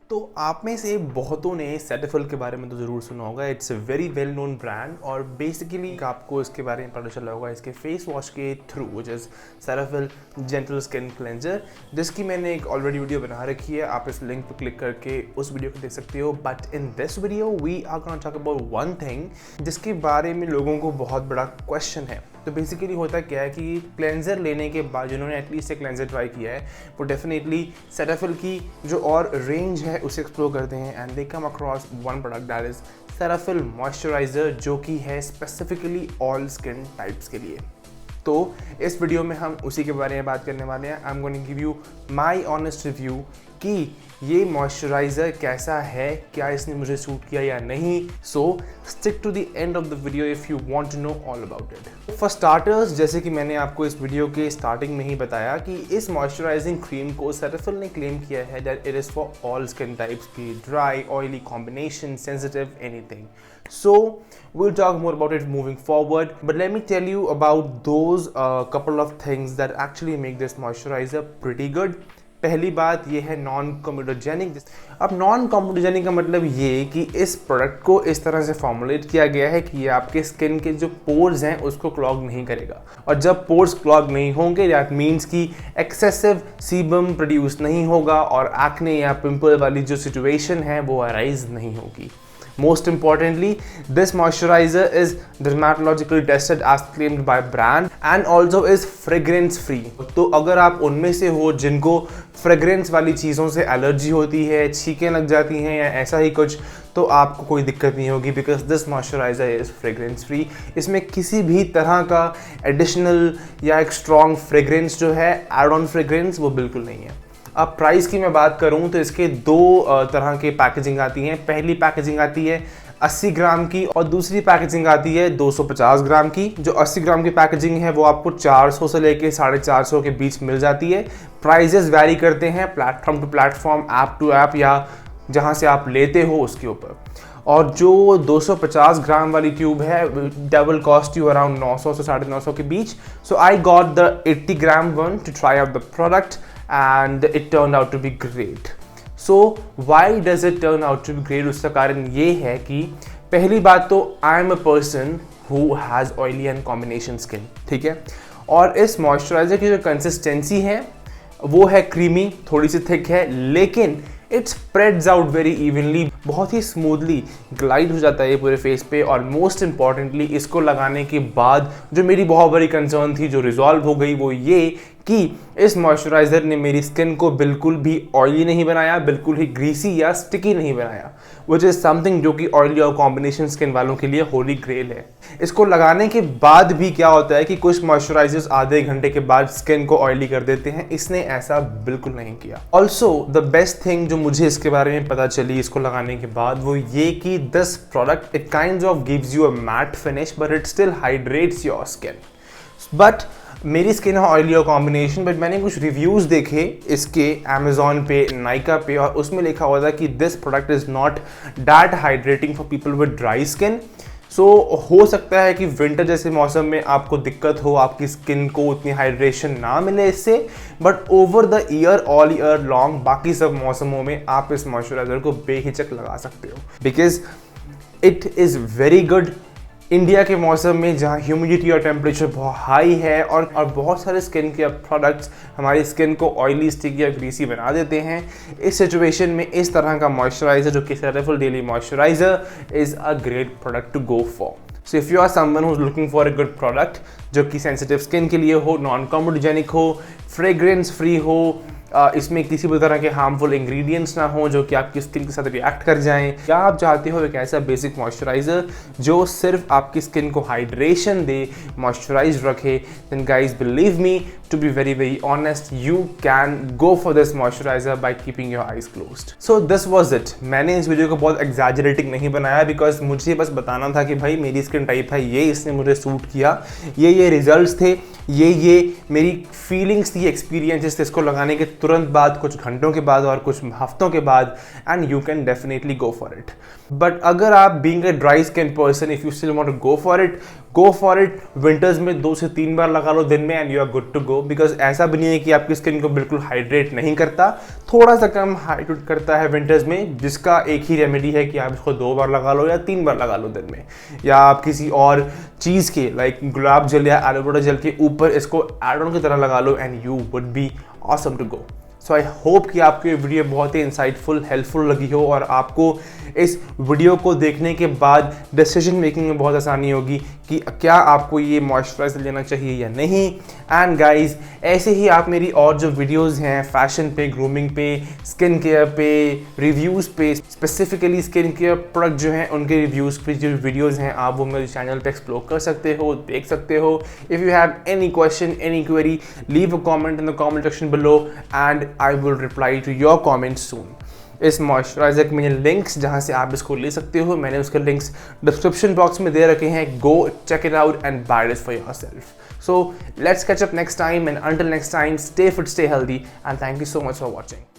तो आप में से बहुतों ने सेटाफिल के बारे में तो ज़रूर सुना होगा। It's a very well known brand और बेसिकली आपको इसके बारे में पता चला होगा इसके फेस वॉश के through, which is Cetaphil gentle skin cleanser, जिसकी मैंने एक ऑलरेडी वीडियो बना रखी है। आप इस लिंक पर क्लिक करके उस वीडियो को देख सकते हो। But in this video we are gonna talk about one thing जिसके बारे में लोगों को बहुत बड़ा क्वेश्चन है। तो बेसिकली होता क्या है कि क्लेंजर लेने के बाद जिन्होंने एटलीस्ट एक क्लेंजर ट्राई किया है वो डेफिनेटली सेटाफिल की जो और रेंज है उसे एक्सप्लोर करते हैं and they come across one product that is Cetaphil moisturiser, जो कि है स्पेसिफिकली ऑल स्किन टाइप्स के लिए। तो इस वीडियो में हम उसी के बारे में बात करने वाले हैं। I am going to give you my honest review कि ये मॉइस्चराइज़र कैसा है, क्या इसने मुझे सूट किया या नहीं। So stick to the end of the video if you want to know all about it. For starters, जैसे कि मैंने आपको इस वीडियो के स्टार्टिंग में ही बताया कि इस मॉइस्चराइजिंग क्रीम को सेटाफिल ने क्लेम किया है that it is for all skin types, की dry, oily combination, sensitive, anything. So we'll talk more about it moving forward, but let me tell you about those couple of things that actually make this moisturizer pretty good. पहली बात ये है non कम्यूटोजेनिक। अब non कम्यूटोजेनिक का मतलब ये कि इस प्रोडक्ट को इस तरह से फॉर्मुलेट किया गया है कि ये आपके स्किन के जो पोर्स हैं उसको क्लॉग नहीं करेगा, और जब पोर्स क्लॉग नहीं होंगे दैट मीन्स कि एक्सेसिव सीबम प्रोड्यूस नहीं होगा और एक्ने या पिंपल वाली जो सिचुएशन है वो अराइज नहीं होगी। Most importantly, this moisturizer is dermatologically tested as claimed by brand and also is fragrance free. तो अगर आप उनमें से हो जिनको फ्रेग्रेंस वाली चीज़ों से एलर्जी होती है, छींकें लग जाती हैं या ऐसा ही कुछ, तो आपको कोई दिक्कत नहीं होगी because this moisturiser is fragrance free. इसमें किसी भी तरह का एडिशनल या एक स्ट्रॉन्ग फ्रेग्रेंस जो है एड ऑन फ्रेग्रेंस वो बिल्कुल नहीं है। अब प्राइस की मैं बात करूं तो इसके दो तरह के पैकेजिंग आती हैं। पहली पैकेजिंग आती है 80 ग्राम की और दूसरी पैकेजिंग आती है 250 ग्राम की। जो 80 ग्राम की पैकेजिंग है वो आपको 400 से लेके 450 के बीच मिल जाती है। प्राइजेस वैरी करते हैं platform to platform, app to app या जहां से आप लेते हो उसके ऊपर। और जो 250 ग्राम वाली ट्यूब है डबल कॉस्ट यू अराउंड 900 से 950 के बीच। So I got the 80 gram one to try out the product and it turned out to be great. So why does it turn out to be great? उसका कारण ये है कि पहली बात तो I am a person who has oily and combination skin, ठीक है, और इस मॉइस्चराइजर की जो कंसिस्टेंसी है वो है क्रीमी, थोड़ी सी थिक है, लेकिन it spreads out very evenly, बहुत ही स्मूथली ग्लाइड हो जाता है ये पूरे फेस पे। और मोस्ट इंपॉर्टेंटली इसको लगाने के बाद जो मेरी बहुत बड़ी कंसर्न थी जो रिजॉल्व हो गई वो ये कि इस मॉइस्चराइज़र ने मेरी स्किन को बिल्कुल भी ऑयली नहीं बनाया, बिल्कुल ही ग्रीसी या स्टिकी नहीं बनाया, विच इज़ समथिंग जो कि ऑयली और कॉम्बिनेशन स्किन वालों के लिए होली ग्रेल है। इसको लगाने के बाद भी क्या होता है कि कुछ मॉइस्चराइजर्स आधे घंटे के बाद स्किन को ऑयली कर देते हैं, इसने ऐसा बिल्कुल नहीं किया। ऑल्सो द बेस्ट थिंग जो मुझे इसके बारे में पता चली इसको लगाने के बाद वो ये कि this product it kind of gives you a matte finish but it still hydrates your skin. But मेरी स्किन है ऑयली और कॉम्बिनेशन, बट मैंने कुछ रिव्यूज़ देखे इसके अमेजोन पे, नाइका पे, और उसमें लिखा हुआ था कि this product is not that hydrating for people with dry skin. So हो सकता है कि विंटर जैसे मौसम में आपको दिक्कत हो, आपकी स्किन को उतनी हाइड्रेशन ना मिले इससे, but over the year, all year long, बाकी सब मौसमों में आप इस मॉइस्चराइजर को बेहिचक लगा सकते हो because it is very good. India के मौसम में जहाँ ह्यूमिडिटी और टेम्परेचर बहुत हाई है और बहुत सारे स्किन केयर प्रोडक्ट्स हमारी स्किन को ऑयली, स्टिकी या ग्रीसी बना देते हैं, इस सिचुएशन में इस तरह का मॉइस्चराइजर जो कि Cetaphil daily moisturiser is a great product to go for. So if you are someone who is looking for a good product जो कि सेंसिटिव स्किन के लिए हो, नॉन कम्यूटोजेनिक हो, फ्रेग्रेंस फ्री हो, इसमें किसी भी तरह के हार्मफुल इंग्रेडिएंट्स ना हो जो कि आपकी स्किन के साथ रिएक्ट कर जाएं, या आप चाहते हो एक ऐसा बेसिक मॉइस्चराइज़र जो सिर्फ आपकी स्किन को हाइड्रेशन दे, मॉइस्चराइज रखे, then guys believe me to be very honest you can go for this moisturiser by keeping your eyes closed. So this was it. मैंने इस वीडियो को बहुत एग्जैजरेटिंग नहीं बनाया बिकॉज मुझे बस बताना था कि भाई मेरी स्किन टाइप है ये, इसने मुझे सूट किया, ये ये रिजल्ट्स थे, ये मेरी फीलिंग्स थी, एक्सपीरियंसेस थे इसको लगाने के तुरंत बाद, कुछ घंटों के बाद और कुछ हफ्तों के बाद, and you can definitely go for it. But अगर आप being a dry skin person, if you still want to go for it winters में 2 से 3 बार लगा लो दिन में and you are good to go. Because ऐसा भी नहीं है कि आपकी स्किन को बिल्कुल हाइड्रेट नहीं करता, थोड़ा सा कम हाइड्रेट करता है विंटर्स में, जिसका एक ही रेमेडी है कि आप इसको 2 बार लगा लो या 3 बार लगा लो दिन में, या आप किसी और चीज़ के लाइक गुलाब जल या एलोवेरा जेल के ऊपर इसको एड ऑन की तरह लगा लो and you would be awesome to go. So I hope कि आपको ये वीडियो बहुत ही इंसाइटफुल, हेल्पफुल लगी हो और आपको इस वीडियो को देखने के बाद डिसीजन मेकिंग में बहुत आसानी होगी कि क्या आपको ये मॉइस्चराइजर लेना चाहिए या नहीं। एंड गाइज, ऐसे ही आप मेरी और जो वीडियोस हैं फैशन पे, ग्रूमिंग पे, स्किन केयर पे, रिव्यूज़ पे, स्पेसिफिकली स्किन केयर प्रोडक्ट जो हैं उनके रिव्यूज़ पे जो वीडियोज़ हैं आप वो मेरे चैनल पे एक्सप्लोर कर सकते हो, देख सकते हो। If you have any question, any query, leave a comment in the comment section below and I will reply to your comment soon. इस मॉइस्चराइजर के मेरे लिंक्स जहाँ से आप इसको ले सकते हो, मैंने उसके लिंक्स डिस्क्रिप्शन बॉक्स में दे रखे हैं। Go check it out and buy this for yourself. So let's catch up next time, and until next time, stay fit, stay healthy, and thank you so much for watching.